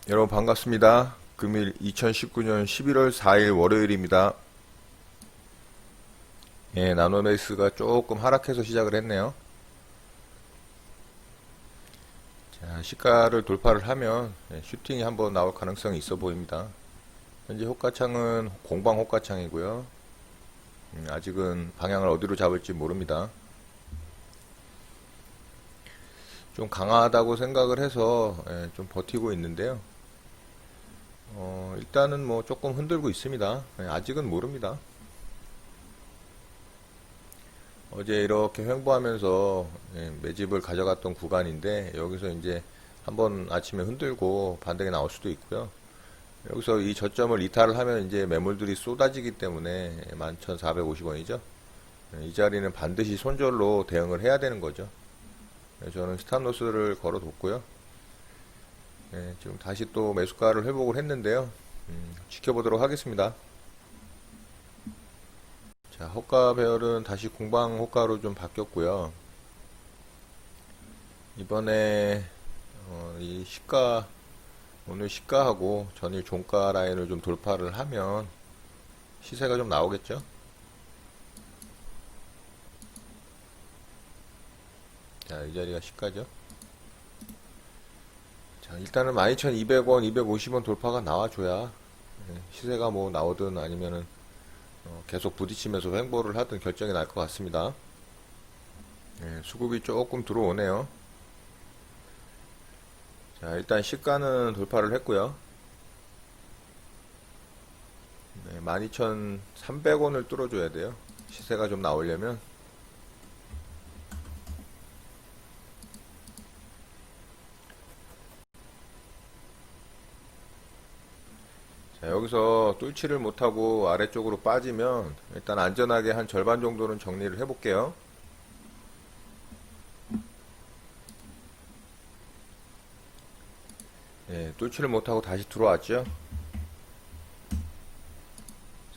여러분 반갑습니다. 금일 2019년 11월 4일 월요일입니다. 예, 나노메이스가 조금 하락해서 시작을 했네요. 자, 시가를 돌파를 하면 슈팅이 한번 나올 가능성이 있어 보입니다. 현재 호가창은 공방 호가창이고요. 아직은 방향을 어디로 잡을지 모릅니다. 좀 강하다고 생각을 해서 좀 버티고 있는데요. 일단은 뭐 조금 흔들고 있습니다. 아직은 모릅니다. 어제 이렇게 횡보하면서 매집을 가져갔던 구간인데 여기서 이제 한번 아침에 흔들고 반등이 나올 수도 있고요. 여기서 이 저점을 이탈을 하면 이제 매물들이 쏟아지기 때문에 11,450원이죠. 이 자리는 반드시 손절로 대응을 해야 되는 거죠. 저는 스탑로스를 걸어뒀고요. 지금 다시 또 매수가를 회복을 했는데요. 지켜보도록 하겠습니다. 자, 호가 배열은 다시 공방 호가로 좀 바뀌었고요. 이번에 이 시가 오늘 시가하고 전일 종가 라인을 좀 돌파를 하면 시세가 좀 나오겠죠. 자, 이 자리가 시가죠. 자, 일단은 12,200원, 250원 돌파가 나와줘야 시세가 뭐 나오든 아니면은 계속 부딪히면서 횡보를 하든 결정이 날 것 같습니다. 수급이 조금 들어오네요. 자, 일단 시가는 돌파를 했고요. 12,300원을 뚫어줘야 돼요. 시세가 좀 나오려면. 자, 여기서 뚫지를 못하고 아래쪽으로 빠지면 일단 안전하게 한 절반 정도는 정리를 해볼게요. 뚫지를 못하고 다시 들어왔죠.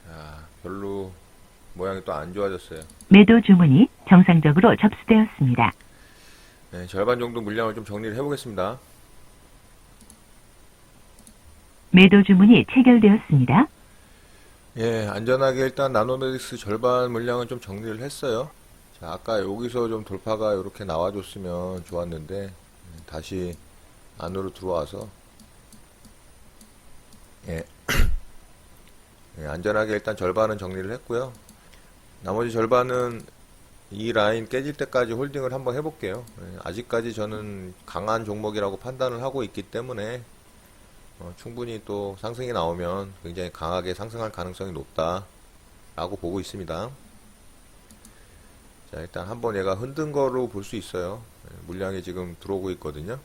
자, 별로 모양이 또 안 좋아졌어요. 매도 주문이 정상적으로 접수되었습니다. 절반 정도 물량을 좀 정리를 해보겠습니다. 매도 주문이 체결되었습니다. 안전하게 일단 나노메딕스 절반 물량은 좀 정리를 했어요. 자, 아까 여기서 좀 돌파가 이렇게 나와줬으면 좋았는데 다시 안으로 들어와서 예, 안전하게 일단 절반은 정리를 했고요. 나머지 절반은 이 라인 깨질 때까지 홀딩을 한번 해볼게요. 아직까지 저는 강한 종목이라고 판단을 하고 있기 때문에 충분히 또 상승이 나오면 굉장히 강하게 상승할 가능성이 높다라고 보고 있습니다. 자, 일단 한번 얘가 흔든 거로 볼 수 있어요. 물량이 지금 들어오고 있거든요.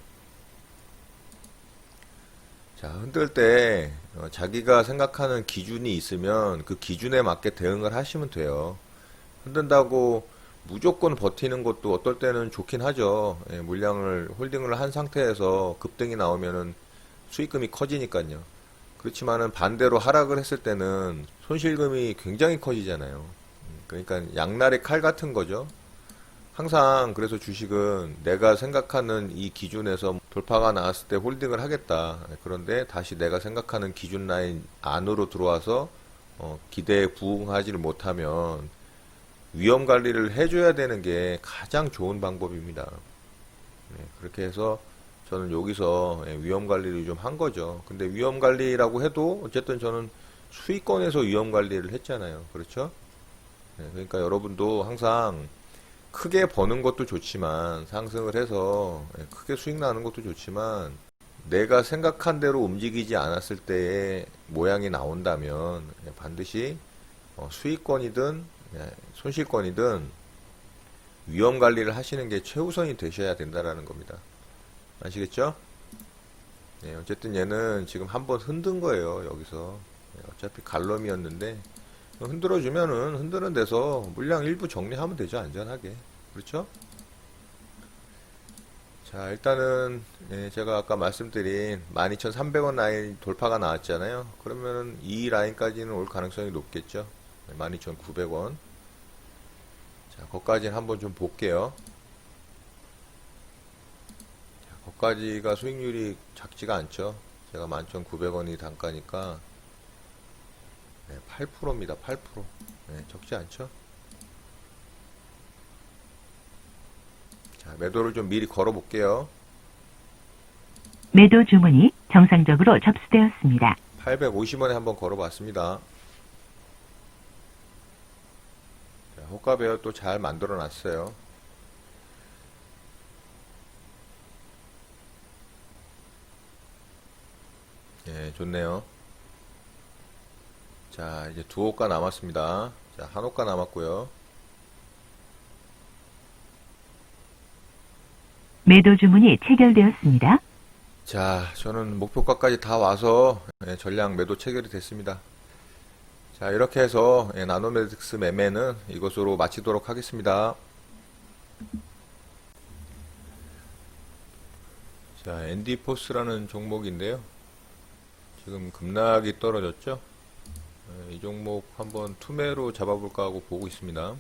자, 흔들 때 자기가 생각하는 기준이 있으면 그 기준에 맞게 대응을 하시면 돼요. 흔든다고 무조건 버티는 것도 어떨 때는 좋긴 하죠. 물량을 홀딩을 한 상태에서 급등이 나오면은 수익금이 커지니까요. 그렇지만은 반대로 하락을 했을 때는 손실금이 굉장히 커지잖아요. 그러니까 양날의 칼 같은 거죠. 항상 그래서 주식은 내가 생각하는 이 기준에서 돌파가 나왔을 때 홀딩을 하겠다. 그런데 다시 내가 생각하는 기준 라인 안으로 들어와서 기대에 부응하지를 못하면 위험 관리를 해줘야 되는 게 가장 좋은 방법입니다. 그렇게 해서 저는 여기서 위험 관리를 좀 한 거죠. 근데 위험 관리라고 해도 어쨌든 저는 수익권에서 위험 관리를 했잖아요. 그렇죠? 그러니까 여러분도 항상 크게 버는 것도 좋지만 상승을 해서 크게 수익 나는 것도 좋지만 내가 생각한 대로 움직이지 않았을 때의 모양이 나온다면 반드시 수익권이든 손실권이든 위험 관리를 하시는 게 최우선이 되셔야 된다라는 겁니다. 아시겠죠? 어쨌든 얘는 지금 한번 흔든 거예요. 여기서 어차피 갈럼이었는데 흔들어주면은 흔드는 데서 물량 일부 정리하면 되죠. 안전하게. 그렇죠? 자, 일단은 제가 아까 말씀드린 12,300원 라인 돌파가 나왔잖아요. 그러면은 이 라인까지는 올 가능성이 높겠죠. 12,900원. 자, 거기까지는 한번 좀 볼게요. 자, 거기까지가 수익률이 작지가 않죠. 제가 11,900원이 단가니까 8%입니다. 8%. 적지 않죠? 자, 매도를 좀 미리 걸어 볼게요. 매도 주문이 정상적으로 접수되었습니다. 850원에 한번 걸어 봤습니다. 자, 호가베어 또 잘 만들어 놨어요. 예, 좋네요. 자, 이제 두 호가 남았습니다. 자, 한 호가 남았고요. 매도 주문이 체결되었습니다. 자, 저는 목표가까지 다 와서 전량 매도 체결이 됐습니다. 자, 이렇게 해서 나노메딕스 매매는 이것으로 마치도록 하겠습니다. 자, 엔디포스라는 종목인데요. 지금 급락이 떨어졌죠? 이 종목 한번 투매로 잡아볼까 하고 보고 있습니다.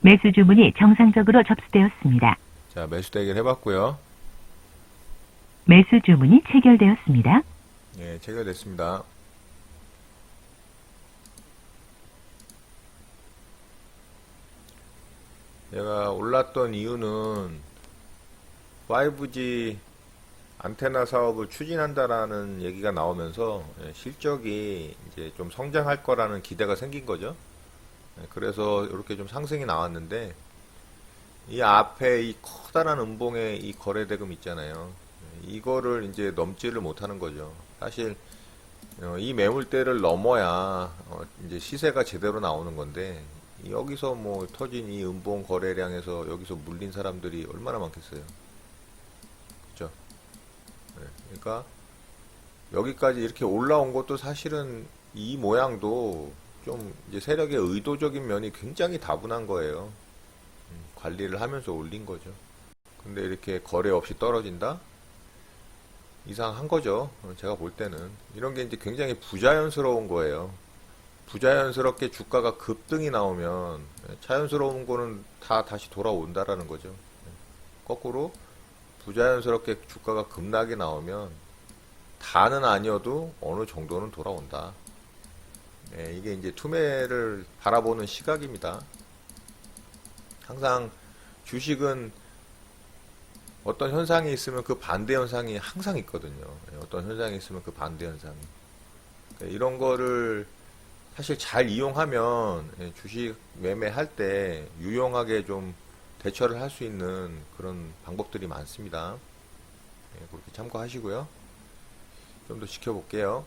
매수 주문이 정상적으로 접수되었습니다. 자, 매수 대결 해봤고요. 매수 주문이 체결되었습니다. 예, 체결됐습니다. 얘가 올랐던 이유는 5G 안테나 사업을 추진한다라는 얘기가 나오면서 실적이 이제 좀 성장할 거라는 기대가 생긴 거죠. 그래서 이렇게 좀 상승이 나왔는데 이 앞에 이 커다란 음봉의 이 거래대금 있잖아요. 이거를 이제 넘지를 못하는 거죠. 사실 이 매물대를 넘어야 이제 시세가 제대로 나오는 건데 여기서 뭐 터진 이 음봉 거래량에서 여기서 물린 사람들이 얼마나 많겠어요. 그죠? 그러니까 여기까지 이렇게 올라온 것도 사실은 이 모양도 좀 이제 세력의 의도적인 면이 굉장히 다분한 거예요. 관리를 하면서 올린 거죠. 근데 이렇게 거래 없이 떨어진다? 이상한 거죠. 제가 볼 때는. 이런 게 이제 굉장히 부자연스러운 거예요. 부자연스럽게 주가가 급등이 나오면 자연스러운 거는 다 다시 돌아온다라는 거죠. 거꾸로 부자연스럽게 주가가 급락이 나오면 다는 아니어도 어느 정도는 돌아온다. 이게 이제 투매를 바라보는 시각입니다. 항상 주식은 어떤 현상이 있으면 그 반대 현상이 항상 있거든요. 어떤 현상이 있으면 그 반대 현상이. 이런 거를 사실 잘 이용하면 주식 매매할 때 유용하게 좀 대처를 할 수 있는 그런 방법들이 많습니다. 그렇게 참고하시고요. 좀 더 지켜볼게요.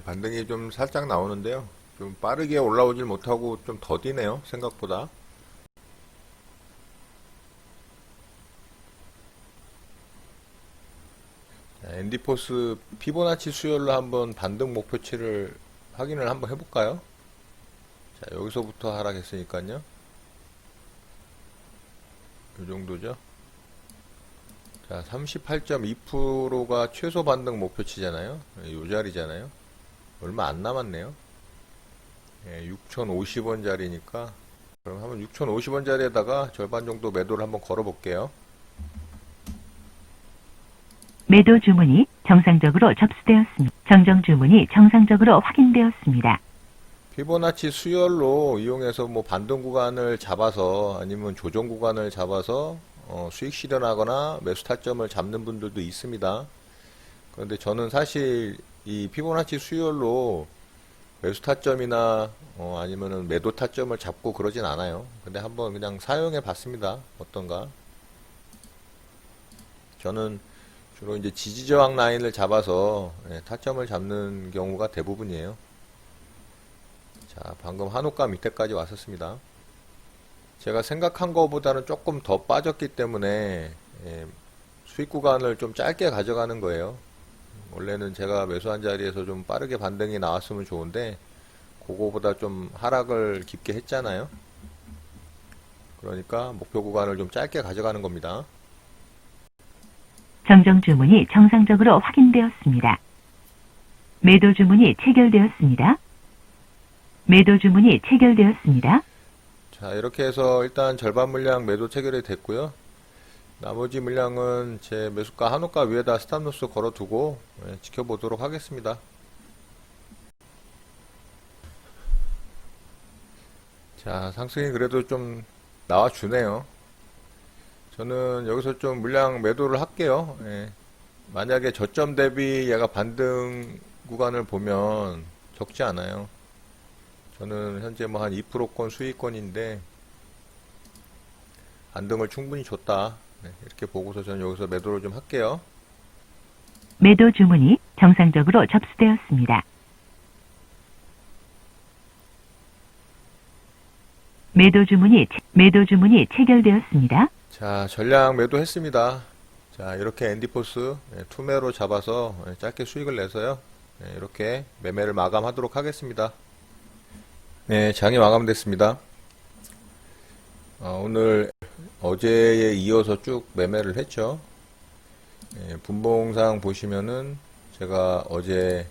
반등이 좀 살짝 나오는데요. 좀 빠르게 올라오질 못하고 좀 더디네요. 생각보다. 엔디포스 피보나치 수열로 한번 반등 목표치를 확인을 한번 해볼까요? 자, 여기서부터 하락했으니까요. 이 정도죠. 자, 38.2%가 최소 반등 목표치잖아요. 이 자리잖아요. 얼마 안 남았네요. 6,050원짜리니까 그럼 한번 6,050원짜리에다가 절반 정도 매도를 한번 걸어 볼게요. 매도 주문이 정상적으로 접수되었습니다. 정정 주문이 정상적으로 확인되었습니다. 피보나치 수열로 이용해서 뭐 반등 구간을 잡아서 아니면 조정 구간을 잡아서 수익 실현하거나 매수 타점을 잡는 분들도 있습니다. 그런데 저는 사실 이 피보나치 수열로 매수 타점이나 아니면은 매도 타점을 잡고 그러진 않아요. 근데 한번 그냥 사용해 봤습니다. 어떤가? 저는 주로 이제 지지저항 라인을 잡아서 타점을 잡는 경우가 대부분이에요. 자, 방금 한호가 밑에까지 왔었습니다. 제가 생각한 것보다는 조금 더 빠졌기 때문에 수익 구간을 좀 짧게 가져가는 거예요. 원래는 제가 매수한 자리에서 좀 빠르게 반등이 나왔으면 좋은데 그거보다 좀 하락을 깊게 했잖아요. 그러니까 목표 구간을 좀 짧게 가져가는 겁니다. 정정 주문이 정상적으로 확인되었습니다. 매도 주문이 체결되었습니다. 매도 주문이 체결되었습니다. 자, 이렇게 해서 일단 절반 물량 매도 체결이 됐고요. 나머지 물량은 제 매수가 한호가 위에다 스탑로스 걸어두고 지켜보도록 하겠습니다. 자, 상승이 그래도 좀 나와주네요. 저는 여기서 좀 물량 매도를 할게요. 만약에 저점 대비 얘가 반등 구간을 보면 적지 않아요. 저는 현재 뭐 한 2%권 수익권인데 반등을 충분히 줬다. 이렇게 보고서 저는 여기서 매도를 좀 할게요. 매도 주문이 정상적으로 접수되었습니다. 매도 주문이 체결되었습니다. 자, 전량 매도했습니다. 자, 이렇게 엔디포스 투매로 잡아서 짧게 수익을 내서요. 이렇게 매매를 마감하도록 하겠습니다. 네, 장이 마감됐습니다. 오늘 어제에 이어서 쭉 매매를 했죠. 분봉상 보시면은 제가 어제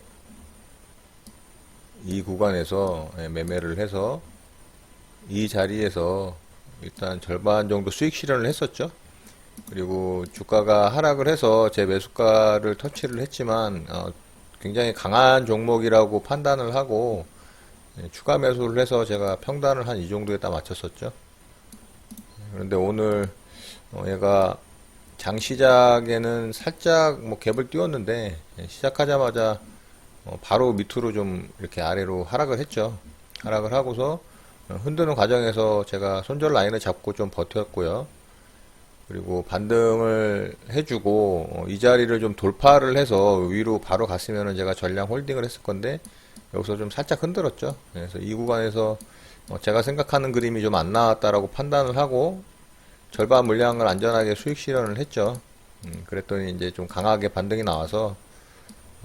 이 구간에서 매매를 해서 이 자리에서 일단 절반 정도 수익 실현을 했었죠. 그리고 주가가 하락을 해서 제 매수가를 터치를 했지만 굉장히 강한 종목이라고 판단을 하고 추가 매수를 해서 제가 평단을 한 이 정도에다 맞췄었죠. 그런데 오늘 얘가 장 시작에는 살짝 뭐 갭을 띄웠는데 시작하자마자 바로 밑으로 좀 이렇게 아래로 하락을 했죠. 하락을 하고서 흔드는 과정에서 제가 손절 라인을 잡고 좀 버텼고요. 그리고 반등을 해주고 이 자리를 좀 돌파를 해서 위로 바로 갔으면은 제가 전량 홀딩을 했을 건데 여기서 좀 살짝 흔들었죠. 그래서 이 구간에서 제가 생각하는 그림이 좀 안 나왔다라고 판단을 하고 절반 물량을 안전하게 수익 실현을 했죠. 그랬더니 이제 좀 강하게 반등이 나와서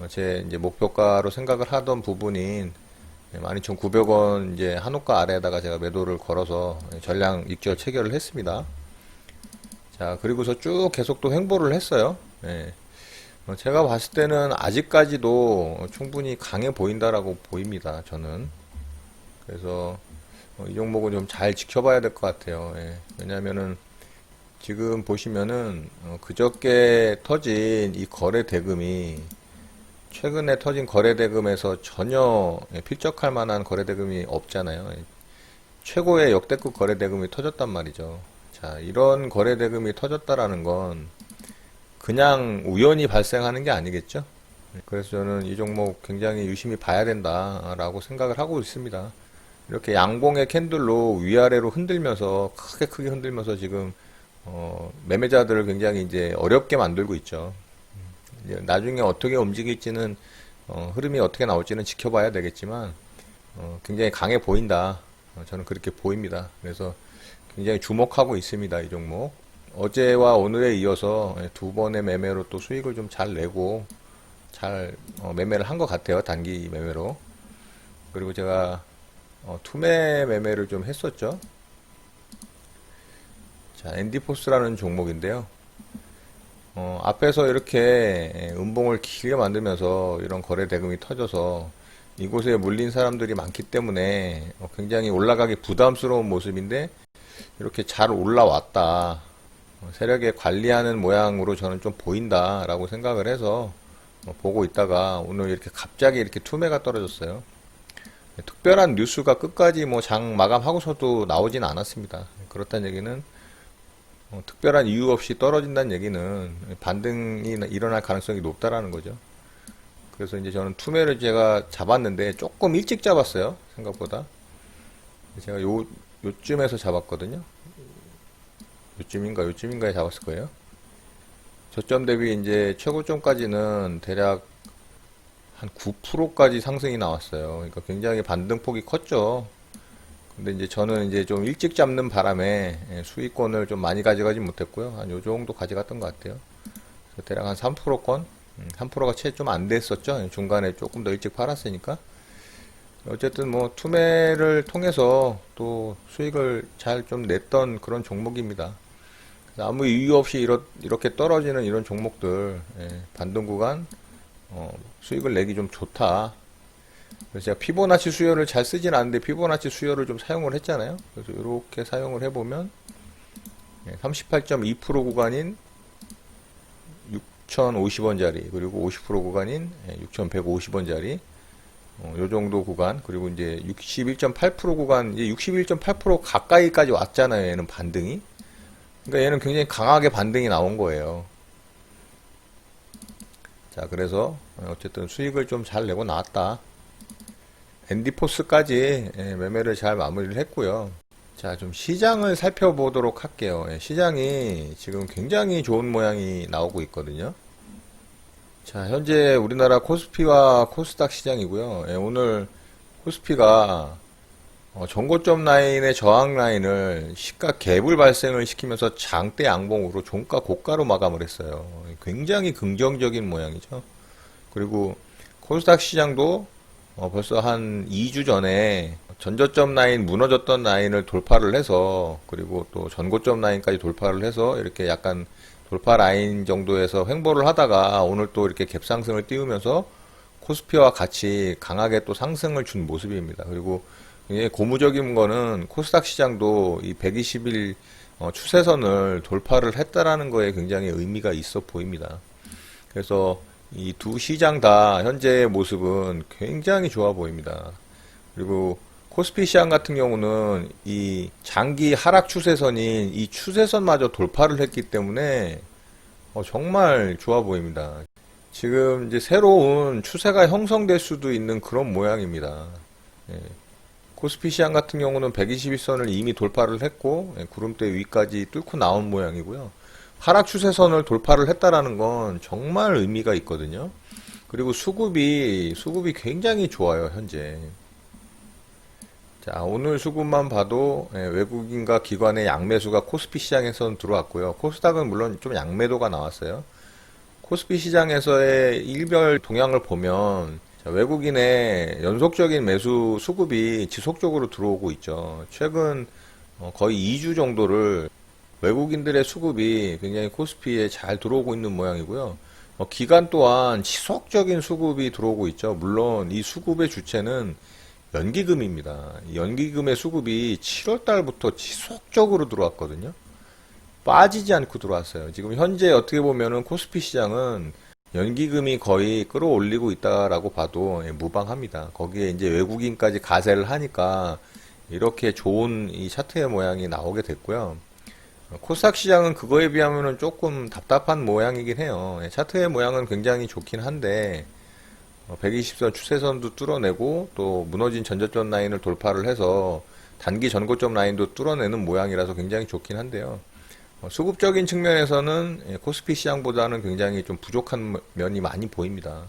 제 이제 목표가로 생각을 하던 부분인 12,900원 이제 한호가 아래에다가 제가 매도를 걸어서 전량 익절 체결을 했습니다. 자, 그리고서 쭉 계속 또 횡보를 했어요. 제가 봤을 때는 아직까지도 충분히 강해 보인다라고 보입니다. 저는. 그래서 이 종목은 좀 잘 지켜봐야 될 것 같아요. 왜냐면은 지금 보시면은 그저께 터진 이 거래 대금이 최근에 터진 거래 대금에서 전혀 필적할 만한 거래 대금이 없잖아요. 최고의 역대급 거래 대금이 터졌단 말이죠. 자, 이런 거래 대금이 터졌다라는 건 그냥 우연히 발생하는 게 아니겠죠. 그래서 저는 이 종목 굉장히 유심히 봐야 된다라고 생각을 하고 있습니다. 이렇게 양봉의 캔들로 위아래로 흔들면서 크게 흔들면서 지금 매매자들을 굉장히 이제 어렵게 만들고 있죠. 이제 나중에 어떻게 움직일지는 흐름이 어떻게 나올지는 지켜봐야 되겠지만 굉장히 강해 보인다. 저는 그렇게 보입니다. 그래서 굉장히 주목하고 있습니다. 이 종목. 어제와 오늘에 이어서 두 번의 매매로 또 수익을 좀 잘 내고 잘 매매를 한 것 같아요. 단기 매매로. 그리고 제가 투매 매매를 좀 했었죠. 자, 엔디포스라는 종목인데요. 앞에서 이렇게 음봉을 길게 만들면서 이런 거래 대금이 터져서 이곳에 물린 사람들이 많기 때문에 굉장히 올라가기 부담스러운 모습인데 이렇게 잘 올라왔다. 세력에 관리하는 모양으로 저는 좀 보인다라고 생각을 해서 보고 있다가 오늘 이렇게 갑자기 이렇게 투매가 떨어졌어요. 특별한 뉴스가 끝까지 뭐 장 마감하고서도 나오진 않았습니다. 그렇다는 얘기는 특별한 이유 없이 떨어진다는 얘기는 반등이 일어날 가능성이 높다라는 거죠. 그래서 이제 저는 투매를 제가 잡았는데 조금 일찍 잡았어요. 생각보다. 제가 요쯤에서 잡았거든요. 요쯤인가에 잡았을 거예요. 저점 대비 이제 최고점까지는 대략 한 9%까지 상승이 나왔어요. 그러니까 굉장히 반등폭이 컸죠. 근데 이제 저는 이제 좀 일찍 잡는 바람에 수익권을 좀 많이 가져가지 못했고요. 한 요 정도 가져갔던 것 같아요. 그래서 대략 한 3%권? 3%가 채 좀 안 됐었죠. 중간에 조금 더 일찍 팔았으니까. 어쨌든 뭐 투매를 통해서 또 수익을 잘 좀 냈던 그런 종목입니다. 아무 이유 없이 이렇게 떨어지는 이런 종목들, 반등 구간, 수익을 내기 좀 좋다. 그래서 제가 피보나치 수열을 잘 쓰진 않는데 피보나치 수열을 좀 사용을 했잖아요. 그래서 이렇게 사용을 해보면 38.2% 구간인 6,050원짜리 그리고 50% 구간인 6,150원짜리 요 정도 구간 그리고 이제 61.8% 구간 이제 61.8% 가까이까지 왔잖아요. 얘는 반등이. 그러니까 얘는 굉장히 강하게 반등이 나온 거예요. 자, 그래서 어쨌든 수익을 좀 잘 내고 나왔다. 앤디포스까지 매매를 잘 마무리를 했고요. 자, 좀 시장을 살펴보도록 할게요. 시장이 지금 굉장히 좋은 모양이 나오고 있거든요. 자, 현재 우리나라 코스피와 코스닥 시장이고요. 오늘 코스피가 전고점 라인의 저항 라인을 시가 갭을 발생을 시키면서 장대 양봉으로 종가 고가로 마감을 했어요. 굉장히 긍정적인 모양이죠. 그리고 코스닥 시장도 벌써 한 2주 전에 전저점 라인 무너졌던 라인을 돌파를 해서 그리고 또 전고점 라인까지 돌파를 해서 이렇게 약간 돌파 라인 정도에서 횡보를 하다가 오늘 또 이렇게 갭 상승을 띄우면서 코스피와 같이 강하게 또 상승을 준 모습입니다. 그리고 굉장히 고무적인 거는 코스닥 시장도 이 120일 추세선을 돌파를 했다라는 거에 굉장히 의미가 있어 보입니다. 그래서 이 두 시장 다 현재의 모습은 굉장히 좋아 보입니다. 그리고 코스피 시장 같은 경우는 이 장기 하락 추세선인 이 추세선마저 돌파를 했기 때문에 정말 좋아 보입니다. 지금 이제 새로운 추세가 형성될 수도 있는 그런 모양입니다. 코스피 시장 같은 경우는 121선을 이미 돌파를 했고 구름대 위까지 뚫고 나온 모양이고요. 하락 추세선을 돌파를 했다라는 건 정말 의미가 있거든요. 그리고 수급이 굉장히 좋아요, 현재. 자, 오늘 수급만 봐도 외국인과 기관의 양매수가 코스피 시장에서는 들어왔고요. 코스닥은 물론 좀 양매도가 나왔어요. 코스피 시장에서의 일별 동향을 보면 외국인의 연속적인 매수 수급이 지속적으로 들어오고 있죠. 최근 거의 2주 정도를 외국인들의 수급이 굉장히 코스피에 잘 들어오고 있는 모양이고요. 기관 또한 지속적인 수급이 들어오고 있죠. 물론 이 수급의 주체는 연기금입니다. 연기금의 수급이 7월 달부터 지속적으로 들어왔거든요. 빠지지 않고 들어왔어요. 지금 현재 어떻게 보면은 코스피 시장은 연기금이 거의 끌어올리고 있다라고 봐도 무방합니다. 거기에 이제 외국인까지 가세를 하니까 이렇게 좋은 이 차트의 모양이 나오게 됐고요. 코스닥 시장은 그거에 비하면은 조금 답답한 모양이긴 해요. 차트의 모양은 굉장히 좋긴 한데 120선 추세선도 뚫어내고 또 무너진 전저점 라인을 돌파를 해서 단기 전고점 라인도 뚫어내는 모양이라서 굉장히 좋긴 한데요. 수급적인 측면에서는 코스피 시장보다는 굉장히 좀 부족한 면이 많이 보입니다.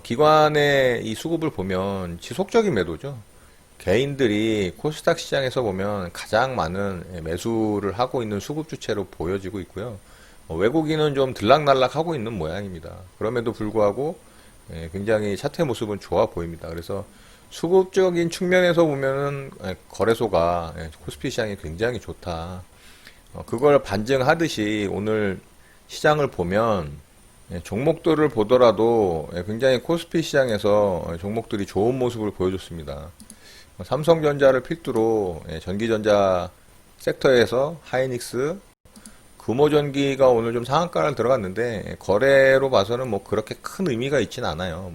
기관의 이 수급을 보면 지속적인 매도죠. 개인들이 코스닥 시장에서 보면 가장 많은 매수를 하고 있는 수급 주체로 보여지고 있고요. 외국인은 좀 들락날락 하고 있는 모양입니다. 그럼에도 불구하고 굉장히 차트의 모습은 좋아 보입니다. 그래서 수급적인 측면에서 보면은 거래소가 코스피 시장이 굉장히 좋다. 그걸 반증하듯이 오늘 시장을 보면 종목들을 보더라도 굉장히 코스피 시장에서 종목들이 좋은 모습을 보여줬습니다. 삼성전자를 필두로 전기전자 섹터에서 하이닉스, 금호전기가 오늘 좀 상한가를 들어갔는데 거래로 봐서는 뭐 그렇게 큰 의미가 있진 않아요.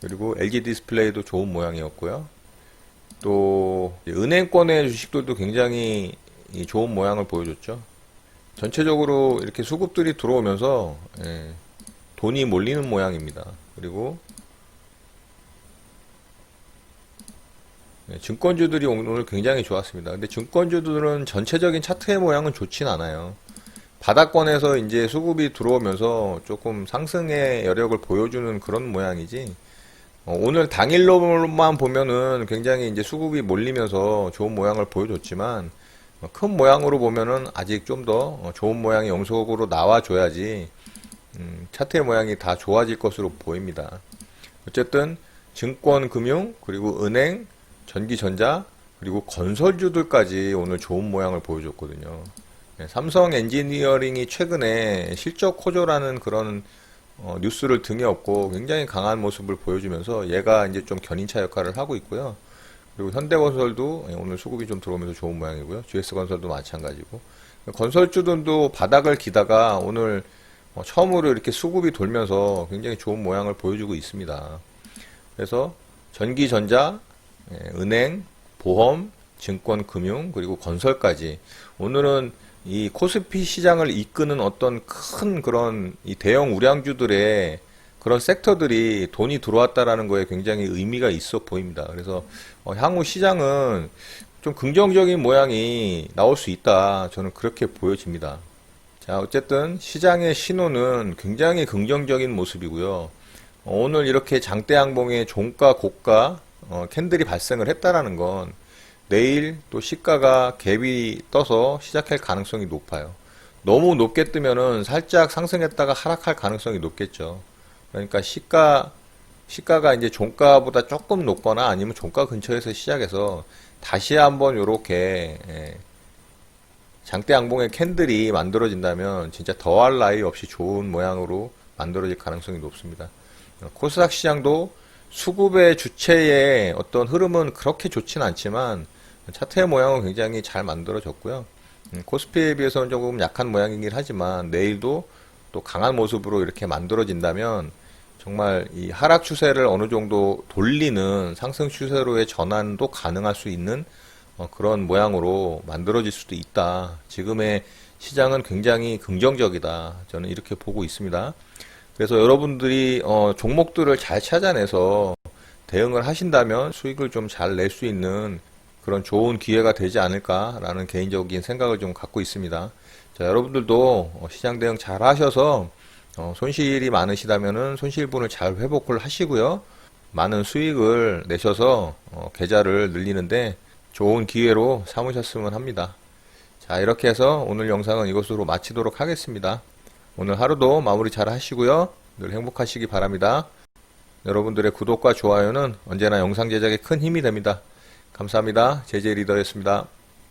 그리고 LG 디스플레이도 좋은 모양이었고요. 또 은행권의 주식들도 굉장히 좋은 모양을 보여줬죠. 전체적으로 이렇게 수급들이 들어오면서 돈이 몰리는 모양입니다. 그리고 증권주들이 오늘 굉장히 좋았습니다. 근데 증권주들은 전체적인 차트의 모양은 좋진 않아요. 바닥권에서 이제 수급이 들어오면서 조금 상승의 여력을 보여주는 그런 모양이지. 오늘 당일로만 보면은 굉장히 이제 수급이 몰리면서 좋은 모양을 보여줬지만 큰 모양으로 보면은 아직 좀 더 좋은 모양이 영속으로 나와줘야지 차트의 모양이 다 좋아질 것으로 보입니다. 어쨌든 증권, 금융, 그리고 은행, 전기, 전자, 그리고 건설주들까지 오늘 좋은 모양을 보여줬거든요. 삼성 엔지니어링이 최근에 실적 호조라는 그런 뉴스를 등에 업고 굉장히 강한 모습을 보여주면서 얘가 이제 좀 견인차 역할을 하고 있고요. 그리고 현대건설도 오늘 수급이 좀 들어오면서 좋은 모양이고요. GS건설도 마찬가지고. 건설주들도 바닥을 기다가 오늘 처음으로 이렇게 수급이 돌면서 굉장히 좋은 모양을 보여주고 있습니다. 그래서 전기, 전자, 은행, 보험, 증권, 금융, 그리고 건설까지 오늘은 이 코스피 시장을 이끄는 어떤 큰 그런 이 대형 우량주들의 그런 섹터들이 돈이 들어왔다라는 거에 굉장히 의미가 있어 보입니다. 그래서 향후 시장은 좀 긍정적인 모양이 나올 수 있다. 저는 그렇게 보여집니다. 자, 어쨌든 시장의 신호는 굉장히 긍정적인 모습이고요. 오늘 이렇게 장대양봉의 종가, 고가 캔들이 발생을 했다라는 건 내일 또 시가가 갭이 떠서 시작할 가능성이 높아요. 너무 높게 뜨면은 살짝 상승했다가 하락할 가능성이 높겠죠. 그러니까 시가가 이제 종가보다 조금 높거나 아니면 종가 근처에서 시작해서 다시 한번 요렇게 장대 양봉의 캔들이 만들어진다면 진짜 더할 나위 없이 좋은 모양으로 만들어질 가능성이 높습니다. 코스닥 시장도 수급의 주체의 어떤 흐름은 그렇게 좋진 않지만 차트의 모양은 굉장히 잘 만들어졌고요. 코스피에 비해서는 조금 약한 모양이긴 하지만 내일도 또 강한 모습으로 이렇게 만들어진다면 정말 이 하락 추세를 어느 정도 돌리는 상승 추세로의 전환도 가능할 수 있는 그런 모양으로 만들어질 수도 있다. 지금의 시장은 굉장히 긍정적이다. 저는 이렇게 보고 있습니다. 그래서 여러분들이 종목들을 잘 찾아내서 대응을 하신다면 수익을 좀 잘 낼 수 있는 그런 좋은 기회가 되지 않을까라는 개인적인 생각을 좀 갖고 있습니다. 자, 여러분들도 시장 대응 잘 하셔서 손실이 많으시다면은 손실분을 잘 회복을 하시고요. 많은 수익을 내셔서 계좌를 늘리는데 좋은 기회로 삼으셨으면 합니다. 자, 이렇게 해서 오늘 영상은 이것으로 마치도록 하겠습니다. 오늘 하루도 마무리 잘 하시고요. 늘 행복하시기 바랍니다. 여러분들의 구독과 좋아요는 언제나 영상 제작에 큰 힘이 됩니다. 감사합니다. 제제 리더였습니다.